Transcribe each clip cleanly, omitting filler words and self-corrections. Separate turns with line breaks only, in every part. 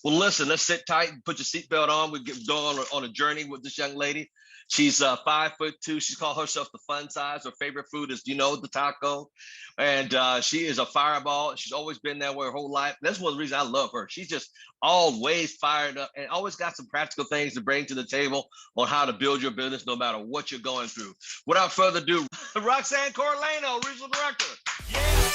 Well, listen, let's sit tight and put your seatbelt on. We get going on a journey with this young lady. She's 5'2". She calls herself the fun size. Her favorite food is, the taco. And she is a fireball. She's always been that way her whole life. That's one of the reasons I love her. She's just always fired up and always got some practical things to bring to the table on how to build your business no matter what you're going through. Without further ado, Roxann Corralejo, Regional Director. Yeah.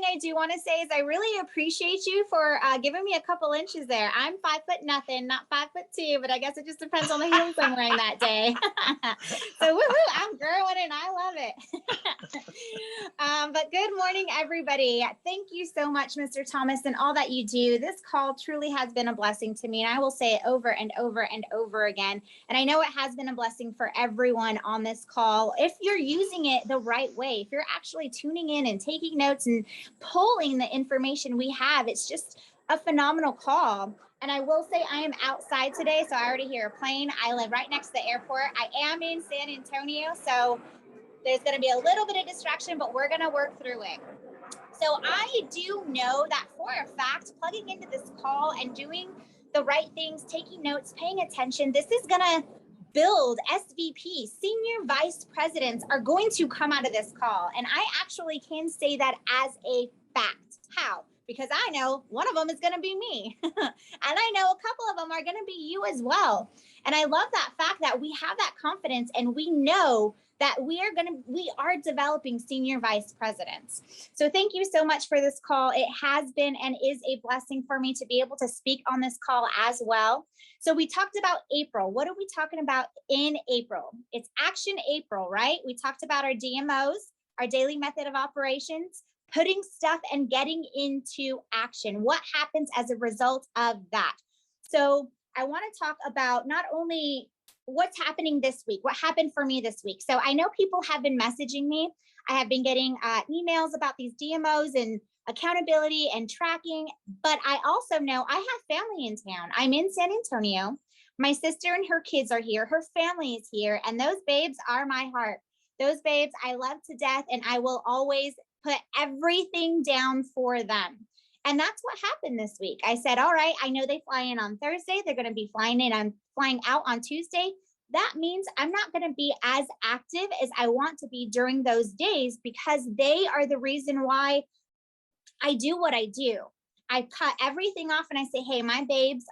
I do want to say is I really appreciate you for giving me a couple inches there. I'm 5 foot nothing, not 5'2", but I guess it just depends on the heels I'm wearing that day. So woohoo, I'm growing and I love it. But good morning, everybody. Thank you so much, Mr. Thomas, and all that you do. This call truly has been a blessing to me, and I will say it over and over and over again. And I know it has been a blessing for everyone on this call. If you're using it the right way, if you're actually tuning in and taking notes and pulling the information we have, it's just a phenomenal call. And I will say I am outside today, so I already hear a plane. I live right next to the airport. I am in San Antonio, so there's going to be a little bit of distraction, but we're going to work through it. So I do know that for a fact, plugging into this call and doing the right things, taking notes, paying attention, this is going to build SVP, senior vice presidents are going to come out of this call. And I actually can say that as a fact. How? Because I know one of them is going to be me. And I know a couple of them are going to be you as well. And I love that fact that we have that confidence and we know that we are developing senior vice presidents. So thank you so much for this call. It has been and is a blessing for me to be able to speak on this call as well. So we talked about April. What are we talking about in April? It's Action April, right? We talked about our DMOs, our daily method of operations, putting stuff and getting into action. What happens as a result of that? So I want to talk about not only what's happening this week, what happened for me this week. So I know people have been messaging me. I have been getting emails about these DMOs and accountability and tracking, but I also know I have family in town. I'm in San Antonio. My sister and her kids are here. Her family is here. And those babes are my heart. Those babes I love to death, and I will always put everything down for them. And that's what happened this week. I said, all right, I know they fly in on Thursday. They're going to be flying out on Tuesday. That means I'm not going to be as active as I want to be during those days because they are the reason why I do what I do. I cut everything off and I say, hey, my babes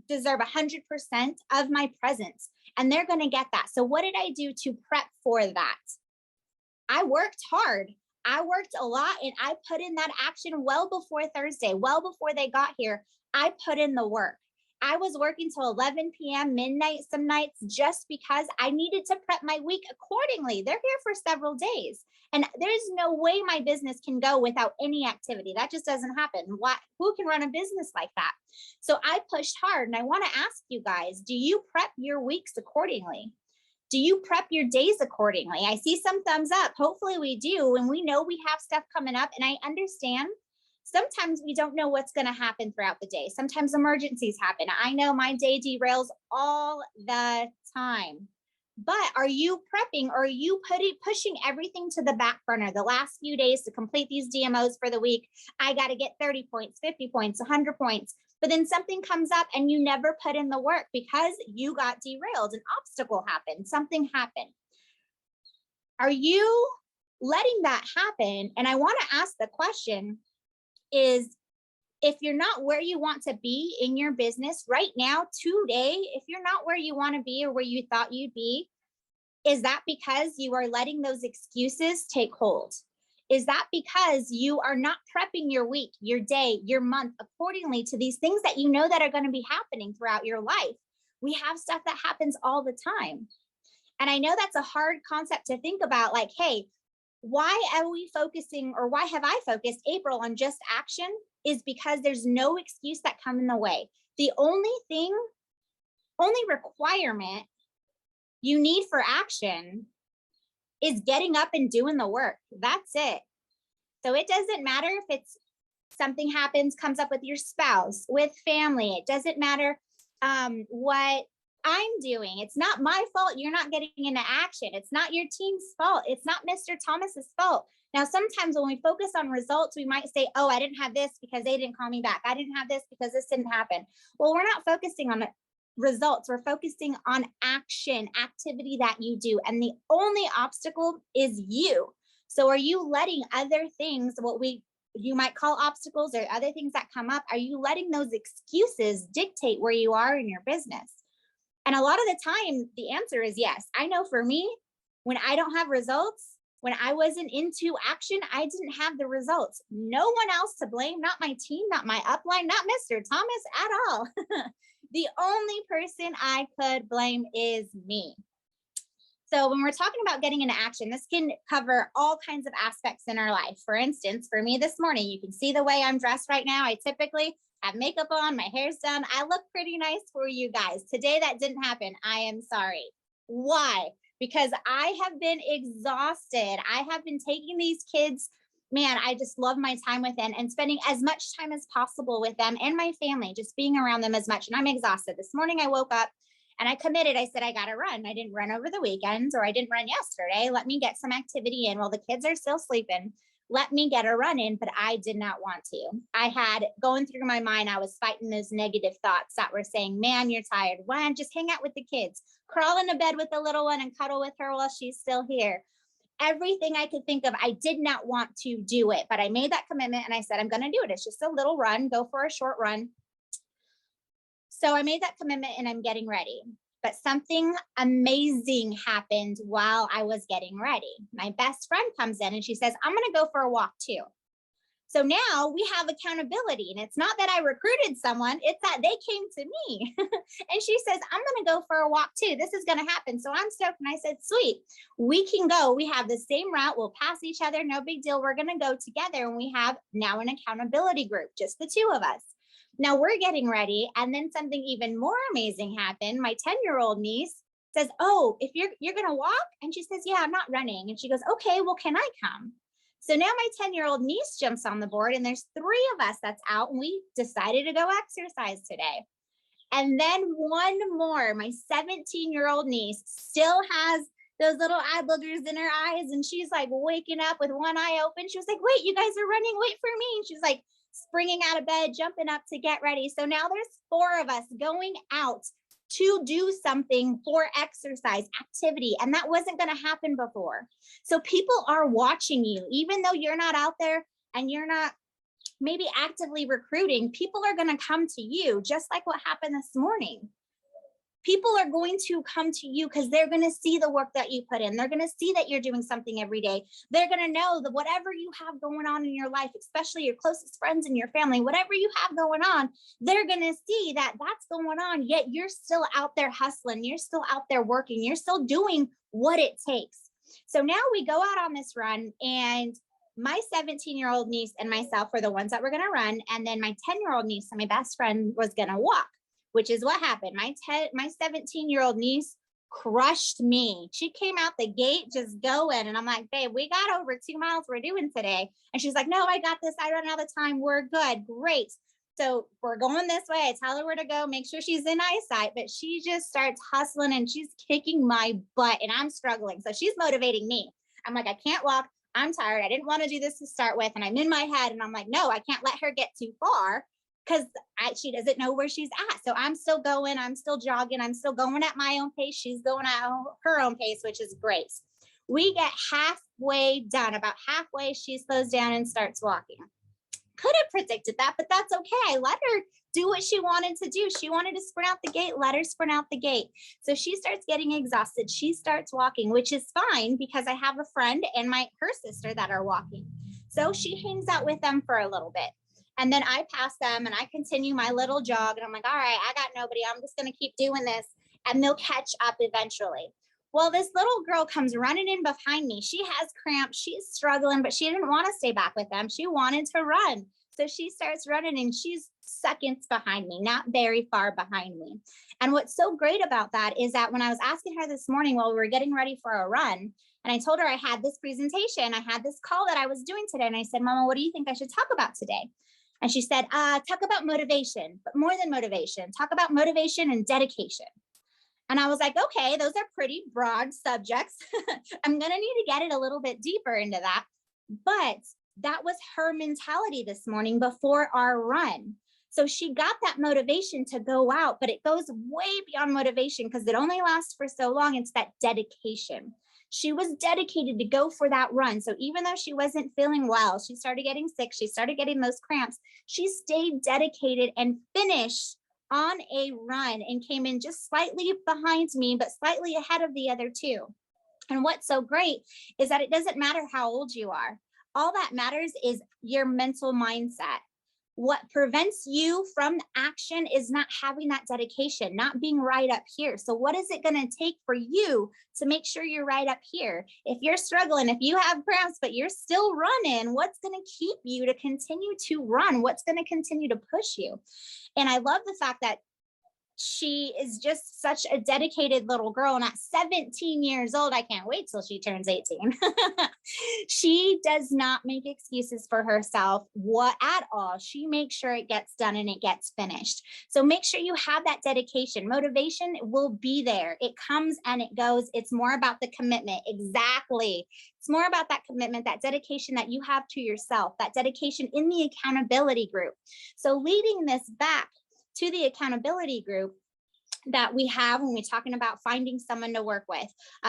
deserve 100% of my presence and they're going to get that. So what did I do to prep for that? I worked hard. I worked a lot and I put in that action well before Thursday, well before they got here. I put in the work. I was working till 11 p.m., midnight some nights, just because I needed to prep my week accordingly. They're here for several days. And there's no way my business can go without any activity. That just doesn't happen. Who can run a business like that? So I pushed hard. And I want to ask you guys, do you prep your weeks accordingly? Do you prep your days accordingly? I see some thumbs up. Hopefully we do. And we know we have stuff coming up. And I understand sometimes we don't know what's going to happen throughout the day. Sometimes emergencies happen. I know my day derails all the time. But are you prepping or are you pushing everything to the back burner the last few days to complete these DMOs for the week? I got to get 30 points, 50 points, 100 points. But then something comes up and you never put in the work because you got derailed. An obstacle happened. Something happened. Are you letting that happen? And I want to ask the question is, if you're not where you want to be in your business right now, today, if you're not where you want to be or where you thought you'd be, is that because you are letting those excuses take hold? Is that because you are not prepping your week, your day, your month accordingly to these things that you know that are going to be happening throughout your life? We have stuff that happens all the time. And I know that's a hard concept to think about, like, hey, why are we focusing, or why have I focused April on just action? Is because there's no excuse that come in the way. The only requirement you need for action is getting up and doing the work. That's it. So it doesn't matter if it's something happens, comes up with your spouse, with family. It doesn't matter what I'm doing. It's not my fault you're not getting into action. It's not your team's fault. It's not Mr. Thomas's fault. Now, sometimes when we focus on results, we might say, oh, I didn't have this because they didn't call me back. I didn't have this because this didn't happen. Well, we're not focusing on results. We're focusing on action, activity that you do. And the only obstacle is you. So are you letting other things, you might call obstacles or other things that come up, are you letting those excuses dictate where you are in your business? And a lot of the time, the answer is yes. I know for me, when I don't have results, when I wasn't into action, I didn't have the results. No one else to blame, not my team, not my upline, not Mr. Thomas at all. The only person I could blame is me. So when we're talking about getting into action, this can cover all kinds of aspects in our life. For instance, for me this morning, you can see the way I'm dressed right now. I typically have makeup on, my hair's done. I look pretty nice for you guys. Today that didn't happen. I am sorry. Why? Because I have been exhausted. I have been taking these kids, man, I just love my time with them and spending as much time as possible with them and my family, just being around them as much. And I'm exhausted. This morning I woke up and I committed. I said, I got to run. I didn't run over the weekends, or I didn't run yesterday. Let me get some activity in while the kids are still sleeping. Let me get a run in, but I did not want to. I had going through my mind, I was fighting those negative thoughts that were saying, man, you're tired. Why don't just hang out with the kids, crawl into bed with the little one and cuddle with her while she's still here. Everything I could think of, I did not want to do it, but I made that commitment and I said, I'm going to do it. It's just a little run, go for a short run. So I made that commitment and I'm getting ready. But something amazing happened while I was getting ready. My best friend comes in and she says, I'm going to go for a walk too. So now we have accountability, and it's not that I recruited someone, it's that they came to me. And she says, I'm going to go for a walk too. This is going to happen. So I'm stoked. And I said, sweet, we can go. We have the same route. We'll pass each other. No big deal. We're going to go together. And we have now an accountability group, just the two of us. Now we're getting ready. And then something even more amazing happened. My 10-year-old niece says, oh, if you're going to walk? And she says, yeah, I'm not running. And she goes, okay, well, can I come? So now my 10-year-old niece jumps on the board, and there's 3 of us that's out, and we decided to go exercise today. And then one more, my 17-year-old niece still has those little eye boogers in her eyes, and she's like waking up with one eye open. She was like, wait, you guys are running, wait for me. And she's like springing out of bed, jumping up to get ready. So now there's 4 of us going out to do something for exercise activity. And that wasn't going to happen before. So people are watching you, even though you're not out there and you're not maybe actively recruiting, people are going to come to you, just like what happened this morning. People are going to come to you because they're going to see the work that you put in. They're going to see that you're doing something every day. They're going to know that whatever you have going on in your life, especially your closest friends and your family, whatever you have going on, they're going to see that that's going on, yet you're still out there hustling. You're still out there working. You're still doing what it takes. So now we go out on this run, and my 17-year-old niece and myself were the ones that were going to run. And then my 10-year-old niece and my best friend was going to walk, which is what happened. My 17-year-old niece crushed me. She came out the gate just going. And I'm like, babe, we got over 2 miles we're doing today. And she's like, no, I got this. I run all the time. We're good. Great. So we're going this way. I tell her where to go, make sure she's in eyesight, but she just starts hustling and she's kicking my butt and I'm struggling. So she's motivating me. I'm like, I can't walk. I'm tired. I didn't want to do this to start with. And I'm in my head and I'm like, no, I can't let her get too far, because she doesn't know where she's at. So I'm still going, I'm still jogging, I'm still going at my own pace. She's going at her own pace, which is great. We get halfway done, about halfway, she slows down and starts walking. Could have predicted that, but that's okay. I let her do what she wanted to do. She wanted to sprint out the gate, let her sprint out the gate. So she starts getting exhausted. She starts walking, which is fine because I have a friend and her sister that are walking. So she hangs out with them for a little bit. And then I pass them and I continue my little jog. And I'm like, all right, I got nobody. I'm just going to keep doing this. And they'll catch up eventually. Well, this little girl comes running in behind me. She has cramps. She's struggling, but she didn't want to stay back with them. She wanted to run. So she starts running and she's seconds behind me, not very far behind me. And what's so great about that is that when I was asking her this morning while we were getting ready for a run, and I told her I had this presentation, I had this call that I was doing today. And I said, Mama, what do you think I should talk about today? And she said, talk about motivation, but more than motivation, talk about motivation and dedication. And I was like, okay, those are pretty broad subjects. I'm going to need to get it a little bit deeper into that. But that was her mentality this morning before our run. So she got that motivation to go out, but it goes way beyond motivation because it only lasts for so long. It's that dedication. She was dedicated to go for that run. So even though she wasn't feeling well, she started getting sick, she started getting those cramps, she stayed dedicated and finished on a run and came in just slightly behind me, but slightly ahead of the other two. And what's so great is that it doesn't matter how old you are. All that matters is your mental mindset. What prevents you from action is not having that dedication, not being right up here. So what is it going to take for you to make sure you're right up here? If you're struggling, if you have cramps, but you're still running, what's going to keep you to continue to run? What's going to continue to push you? And I love the fact that she is just such a dedicated little girl. And at 17 years old, I can't wait till she turns 18. She does not make excuses for herself at all. She makes sure it gets done and it gets finished. So make sure you have that dedication. Motivation will be there. It comes and it goes. It's more about the commitment. Exactly. It's more about that commitment, that dedication that you have to yourself, that dedication in the accountability group. So leading this back to the accountability group that we have when we're talking about finding someone to work with,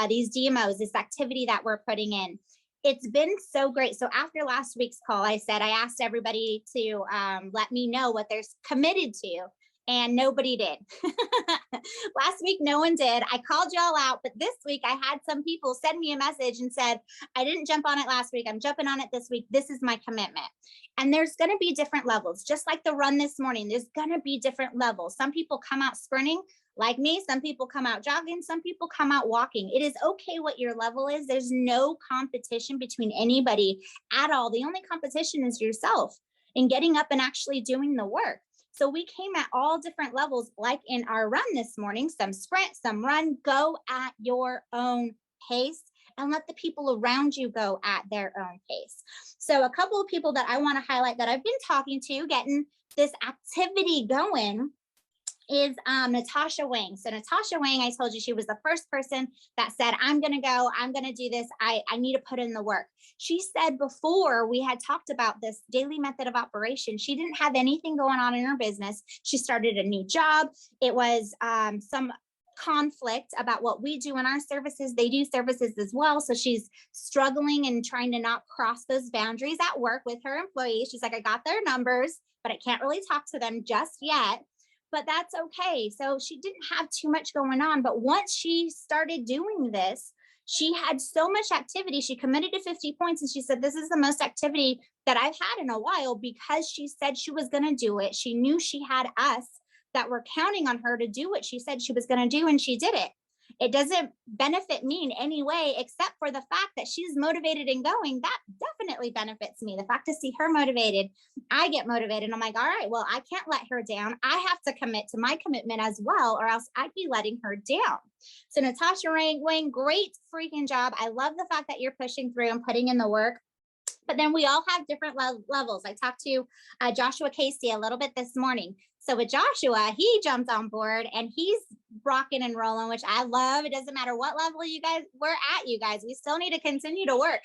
these DMOs, this activity that we're putting in. It's been so great. So after last week's call, I asked everybody to let me know what they're committed to, and nobody did. Last week, no one did. I called y'all out, but this week I had some people send me a message and said, I didn't jump on it last week. I'm jumping on it this week. This is my commitment. And there's going to be different levels, just like the run this morning. There's going to be different levels. Some people come out sprinting like me. Some people come out jogging. Some people come out walking. It is okay what your level is. There's no competition between anybody at all. The only competition is yourself in getting up and actually doing the work. So we came at all different levels, like in our run this morning, some sprint, some run. Go at your own pace and let the people around you go at their own pace. So a couple of people that I want to highlight that I've been talking to, getting this activity going, is Natasha Wang. So Natasha Wang, I told you she was the first person that said, I'm going to go, I'm going to do this. I need to put in the work. She said before we had talked about this daily method of operation, she didn't have anything going on in her business. She started a new job. It was some conflict about what we do in our services. They do services as well. So she's struggling and trying to not cross those boundaries at work with her employees. She's like, I got their numbers, but I can't really talk to them just yet. But that's okay. So she didn't have too much going on. But once she started doing this, she had so much activity. She committed to 50 points. And she said, this is the most activity that I've had in a while, because she said she was going to do it. She knew she had us that were counting on her to do what she said she was going to do. And she did it. It doesn't benefit me in any way, except for the fact that she's motivated and going. That definitely benefits me. The fact to see her motivated, I get motivated. I'm like, all right, well, I can't let her down. I have to commit to my commitment as well, or else I'd be letting her down. So Natasha Wang, great freaking job. I love the fact that you're pushing through and putting in the work. But then we all have different levels. I talked to Joshua Casey a little bit this morning. So with Joshua, he jumped on board and he's rocking and rolling, which I love. It doesn't matter what level we're at, you guys. We still need to continue to work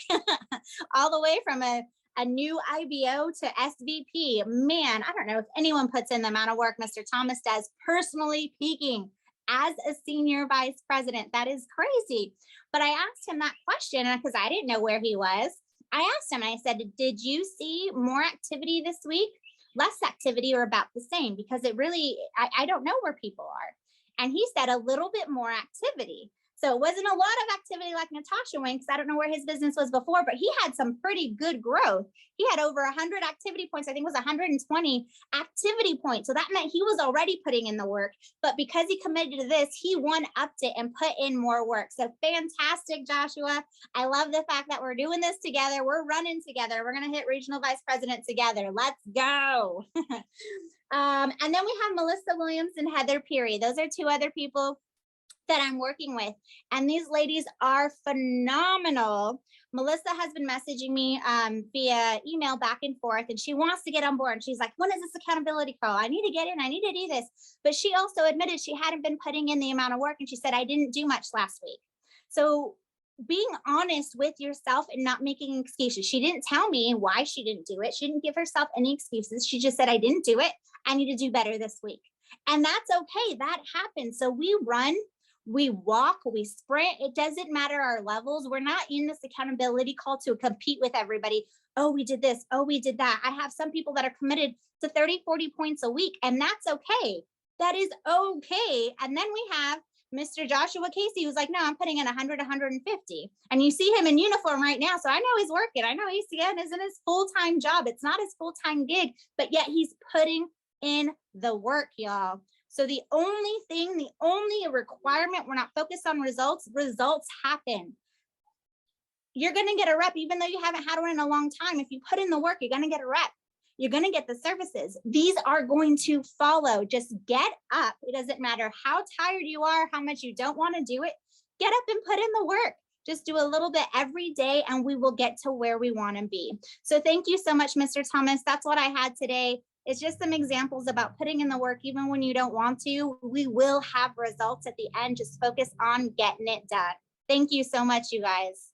all the way from a new IBO to SVP. Man, I don't know if anyone puts in the amount of work Mr. Thomas does, personally speaking, as a senior vice president. That is crazy. But I asked him that question because I didn't know where he was. I asked him, I said, did you see more activity this week, less activity, or about the same? Because it really, I don't know where people are. And he said a little bit more activity. So it wasn't a lot of activity like Natasha Wang, because I don't know where his business was before, but he had some pretty good growth. He had over 100 activity points. I think it was 120 activity points. So that meant he was already putting in the work. But because he committed to this, he one-upped it and put in more work. So fantastic, Joshua. I love the fact that we're doing this together. We're running together. We're going to hit regional vice president together. Let's go. And then we have Melissa Williams and Heather Peary. Those are two other people that I'm working with. And these ladies are phenomenal. Melissa has been messaging me via email back and forth, and she wants to get on board. She's like, when is this accountability call? I need to get in. I need to do this. But she also admitted she hadn't been putting in the amount of work. And she said, I didn't do much last week. So being honest with yourself and not making excuses. She didn't tell me why she didn't do it. She didn't give herself any excuses. She just said, I didn't do it. I need to do better this week. And that's okay. That happens. So we run, we walk, we sprint. It doesn't matter our levels. We're not in this accountability call to compete with everybody. Oh, we did this. Oh, we did that. I have some people that are committed to 30, 40 points a week, and that's okay. That is okay. And then we have Mr. Joshua Casey, who's like, no, I'm putting in 100, 150. And you see him in uniform right now. So I know he's working. I know ACN isn't his full-time job. It's not his full-time gig, but yet he's putting in the work, y'all. So the only thing, the only requirement, we're not focused on results. Results happen. You're going to get a rep, even though you haven't had one in a long time. If you put in the work, you're going to get a rep. You're going to get the services. These are going to follow. Just get up. It doesn't matter how tired you are, how much you don't want to do it. Get up and put in the work. Just do a little bit every day, and we will get to where we want to be. So thank you so much, Mr. Thomas. That's what I had today. It's just some examples about putting in the work, even when you don't want to. We will have results at the end. Just focus on getting it done. Thank you so much, you guys.